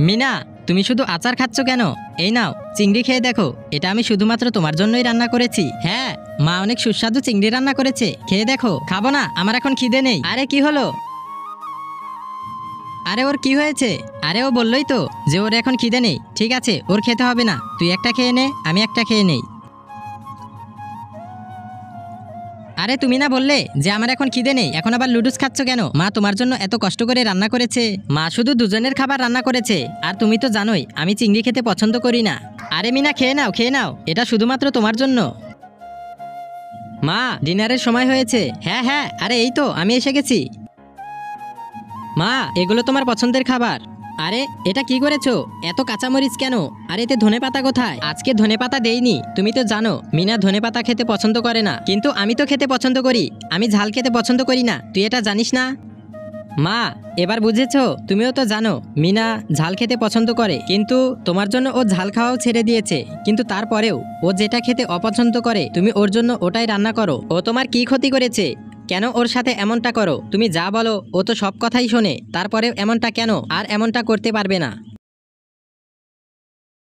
মিনা, তুমি শুধু আচার খাচ্ছ কেন? এই নাও চিংড়ি খেয়ে দেখো, এটা আমি শুধুমাত্র তোমার জন্যই রান্না করেছি। হ্যাঁ, মা অনেক সুস্বাদু চিংড়ি রান্না করেছে, খেয়ে দেখো। খাবো না, আমার এখন খিদে নেই। আরে কি হলো? আরে ওর কি হয়েছে? আরে ও বললোই তো যে ওর এখন খিদে নেই। ঠিক আছে, ওর খেতে হবে না, তুই একটা খেয়ে নে, আমি একটা খেয়ে নেই। আরে তুমি না বললে যে আমার এখন খিদে নেই, এখন আবার লুডুস খাচ্ছ কেন? মা তোমার জন্য এত কষ্ট করে রান্না করেছে, মা শুধু দুজনের খাবার রান্না করেছে। আর তুমি তো জানোই আমি চিংড়ি খেতে পছন্দ করি না। আরে মিনা, খেয়ে নাও খেয়ে নাও, এটা শুধুমাত্র তোমার জন্য। মা, ডিনারের সময় হয়েছে। হ্যাঁ হ্যাঁ, আরে এই তো আমি এসে গেছি। মা, এগুলো তোমার পছন্দের খাবার। আরে এটা কি করেছো? এত কাঁচামরিচ কেন? আর এতে ধনেপাতা কোথায়? আজকে ধনেপাতা দেইনি, তুমি তো জানো মিনা ধনেপাতা খেতে পছন্দ করে না, কিন্তু আমি তো খেতে পছন্দ করি। আমি ঝাল খেতে পছন্দ করি না, তুই এটা জানিস না? মা, এবার বুঝেছো? তুমিও তো জানো মিনা ঝাল খেতে পছন্দ করে, কিন্তু তোমার জন্য ও ঝাল খাওয়াও ছেড়ে দিয়েছে। কিন্তু তারপরেও ও যেটা খেতে অপছন্দ করে তুমি ওর জন্য ওটাই রান্না করো। ও তোমার কি ক্ষতি করেছে? কেন ওর সাথে এমনটা করো? তুমি যা বলো ও তো সব কথাই শোনে, তারপরেও এমনটা কেন? আর এমনটা করতে পারবে না।